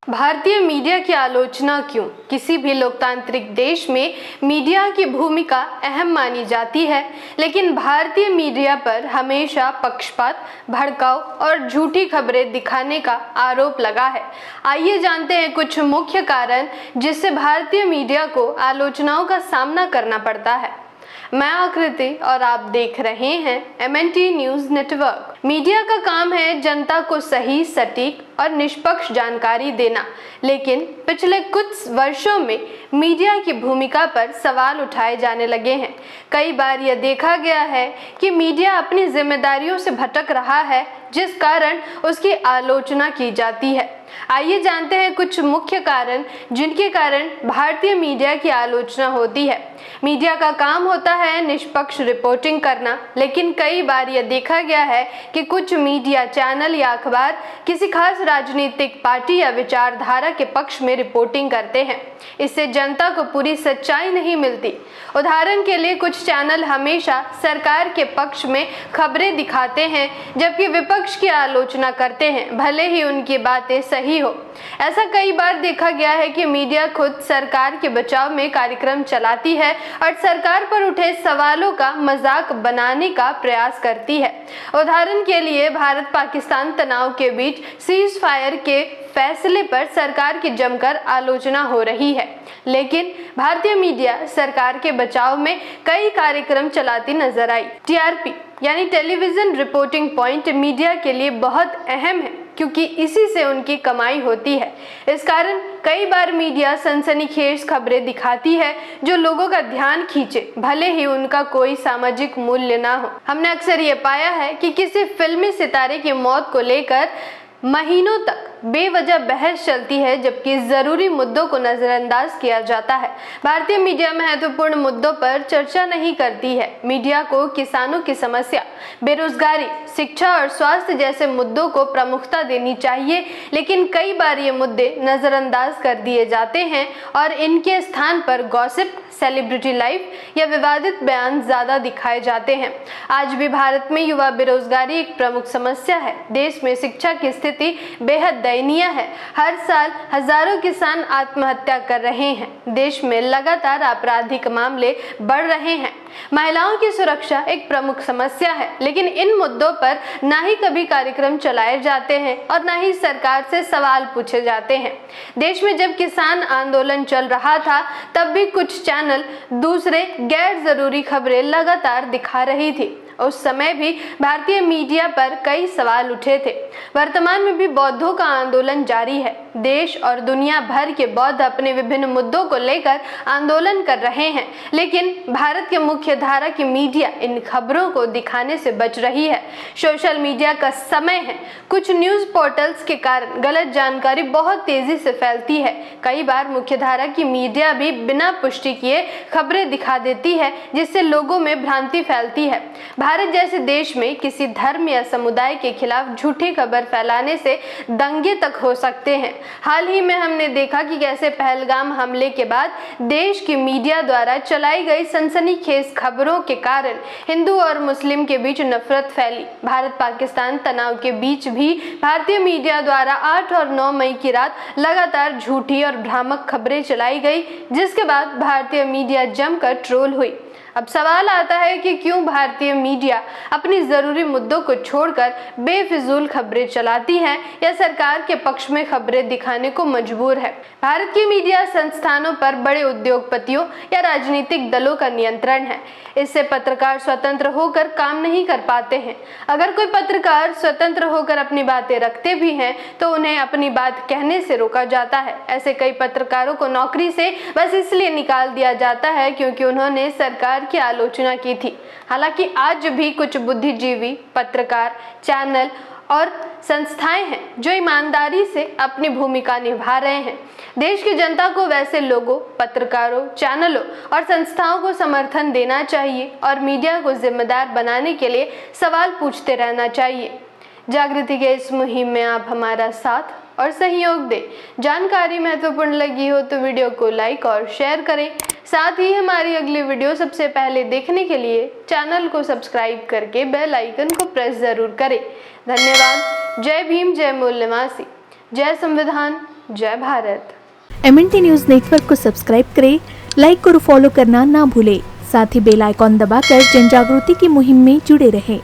भारतीय मीडिया की आलोचना क्यों? किसी भी लोकतांत्रिक देश में मीडिया की भूमिका अहम मानी जाती है, लेकिन भारतीय मीडिया पर हमेशा पक्षपात, भड़काऊ और झूठी खबरें दिखाने का आरोप लगा है। आइए जानते हैं कुछ मुख्य कारण जिससे भारतीय मीडिया को आलोचनाओं का सामना करना पड़ता है। मैं आकृति और आप देख रहे हैं MNT न्यूज नेटवर्क। मीडिया का काम है जनता को सही, सटीक और निष्पक्ष जानकारी देना, लेकिन पिछले कुछ वर्षों में मीडिया की भूमिका पर सवाल उठाए जाने लगे हैं। कई बार यह देखा गया है कि मीडिया अपनी जिम्मेदारियों से भटक रहा है, जिस कारण उसकी आलोचना की जाती है। आइए जानते हैं कुछ मुख्य कारण जिनके कारण भारतीय मीडिया की आलोचना होती है। मीडिया का काम होता है निष्पक्ष रिपोर्टिंग करना, लेकिन कई बार यह देखा गया है कि कुछ मीडिया चैनल या अखबार किसी खास राजनीतिक पार्टी या विचारधारा के पक्ष में रिपोर्टिंग करते हैं। इससे जनता को पूरी सच्चाई नहीं मिलती। उदाहरण के लिए कुछ चैनल हमेशा सरकार के पक्ष में खबरें दिखाते हैं, जबकि विपक्ष की आलोचना करते हैं, भले ही उनकी बातें सही हो। ऐसा कई बार देखा गया है कि मीडिया खुद सरकार के बचाव में कार्यक्रम चलाती है और सरकार पर उठे सवालों का मजाक बनाने का प्रयास करती है। उदाहरण के लिए भारत पाकिस्तान तनाव के बीच सीज फायर के फैसले पर सरकार की जमकर आलोचना हो रही है, लेकिन भारतीय मीडिया सरकार के बचाव में कई कार्यक्रम चलाती नजर आई। TRP यानी टेलीविजन रिपोर्टिंग पॉइंट मीडिया के लिए बहुत अहम है, क्योंकि इसी से उनकी कमाई होती है। इस कारण कई बार मीडिया सनसनीखेज खबरें दिखाती है जो लोगों का ध्यान खींचे, भले ही उनका कोई सामाजिक मूल्य ना हो। हमने अक्सर ये पाया है कि किसी फिल्मी सितारे की मौत को लेकर महीनों तक बेवजह बहस चलती है, जबकि जरूरी मुद्दों को नजरअंदाज किया जाता है। भारतीय मीडिया महत्वपूर्ण मुद्दों पर चर्चा नहीं करती है। मीडिया को किसानों की समस्या, बेरोजगारी, शिक्षा और स्वास्थ्य जैसे मुद्दों को प्रमुखता देनी चाहिए, लेकिन कई बार ये मुद्दे नजरअंदाज कर दिए जाते हैं और इनके स्थान पर गॉसिप, सेलिब्रिटी लाइफ या विवादित बयान ज्यादा दिखाए जाते हैं। आज भी भारत में युवा बेरोजगारी एक प्रमुख समस्या है। देश में शिक्षा की स्थिति बेहद दयनीय है। हर साल हजारों किसान आत्महत्या कर रहे हैं। देश में लगातार आपराधिक मामले बढ़ रहे हैं। महिलाओं की सुरक्षा एक प्रमुख समस्या है, लेकिन इन मुद्दों पर ना ही कभी कार्यक्रम चलाए जाते हैं और ना ही सरकार से सवाल पूछे जाते हैं। देश में जब किसान आंदोलन चल रहा था, तब भी कुछ चैनल दूसरे गैर जरूरी खबरें लगातार दिखा रही थी। उस समय भी भारतीय मीडिया पर कई सवाल उठे थे। वर्तमान में भी बौद्धों का आंदोलन जारी है। देश और दुनिया भर के बौद्ध अपने विभिन्न मुद्दों को लेकर आंदोलन कर रहे हैं, लेकिन भारत के मुख्य धारा की मीडिया इन खबरों को दिखाने से बच रही है। सोशल मीडिया का समय है। कुछ न्यूज पोर्टल्स के कारण गलत जानकारी बहुत तेजी से फैलती है। कई बार मुख्य धारा की मीडिया भी बिना पुष्टि किए खबरें दिखा देती है, जिससे लोगों में भ्रांति फैलती है। भारत जैसे देश में किसी धर्म या समुदाय के खिलाफ झूठी खबर फैलाने से दंगे तक हो सकते हैं। हाल ही में हमने देखा कि कैसे पहलगाम हमले के बाद देश की मीडिया द्वारा चलाई गई सनसनीखेज खबरों के कारण हिंदू और मुस्लिम के बीच नफरत फैली। भारत पाकिस्तान तनाव के बीच भी भारतीय मीडिया द्वारा 8 और 9 मई की रात लगातार झूठी और भ्रामक खबरें चलाई गई, जिसके बाद भारतीय मीडिया जमकर ट्रोल हुई। अब सवाल आता है कि क्यों भारतीय मीडिया अपनी जरूरी मुद्दों को छोड़कर बेफिजूल खबरें चलाती है या सरकार के पक्ष में खबरें दिखाने को मजबूर है। भारत की मीडिया संस्थानों पर बड़े उद्योगपतियों या राजनीतिक दलों का नियंत्रण है। इससे पत्रकार स्वतंत्र होकर काम नहीं कर पाते हैं। अगर कोई पत्रकार स्वतंत्र होकर अपनी बातें रखते भी हैं, तो उन्हें अपनी बात कहने से रोका जाता है। ऐसे कई पत्रकारों को नौकरी से बस इसलिए निकाल दिया जाता है क्योंकि उन्होंने सरकार की आलोचना की थी। हालांकि आज भी कुछ बुद्धिजीवी, पत्रकार, चैनल और संस्थाएं हैं जो ईमानदारी से अपनी भूमिका निभा रहे हैं। देश की जनता को वैसे लोगों, पत्रकारों, चैनलों और संस्थाओं को समर्थन देना चाहिए और मीडिया को जिम्मेदार बनाने के लिए सवाल पूछते रहना चाहिए। जागृति के इस मुहिम में आप हमारा साथ और सहयोग दें। जानकारी महत्वपूर्ण लगी हो तो वीडियो को लाइक और शेयर करें। साथ ही हमारी अगली वीडियो सबसे पहले देखने के लिए चैनल को सब्सक्राइब करके बेल आइकन को प्रेस जरूर करें। धन्यवाद। जय भीम, जय मूल निवासी, जय संविधान, जय भारत। MNT न्यूज़ नेटवर्क को सब्सक्राइब करें, लाइक और फॉलो करना ना भूलें। साथ ही बेल आइकॉन दबाकर जन जागृति की मुहिम में जुड़े रहें।